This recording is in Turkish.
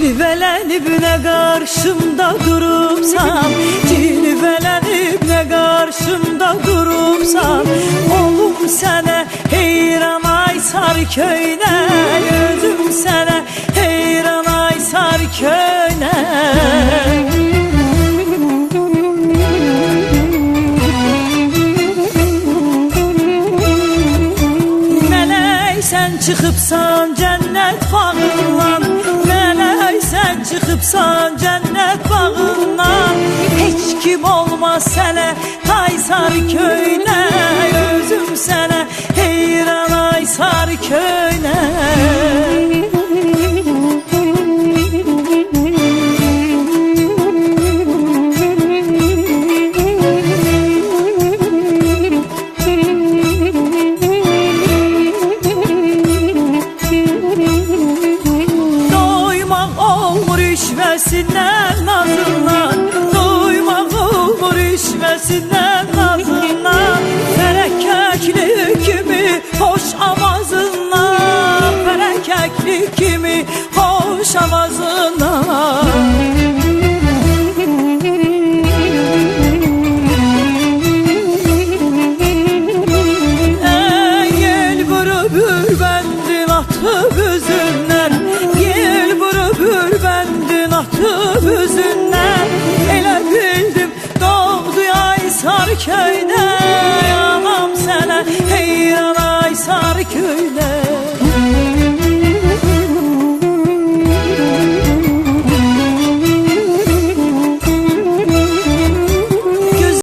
Cilvelenip ne karşımda durupsam, cilvelenip ne karşımda durupsam, oğlum sana heyran ay Sarköyne, gözüm sana heyran ay Sarköyne. Sen çıkıpsan cennet bağından, sen çıkıpsan cennet bağından, hiç kim olmaz sene tay Sarköyne, özüm sene heyran ay Sarköyne. İşvesinden nazından, duymak olur işvesinden nazından, ferekekli kimi hoş avazından, ferekekli kimi hoş avazından. Yel vurubur bendin atıp üzünden, yel vurubur bendin atıp üzünden, elə bildim doğdu ay Sarköy.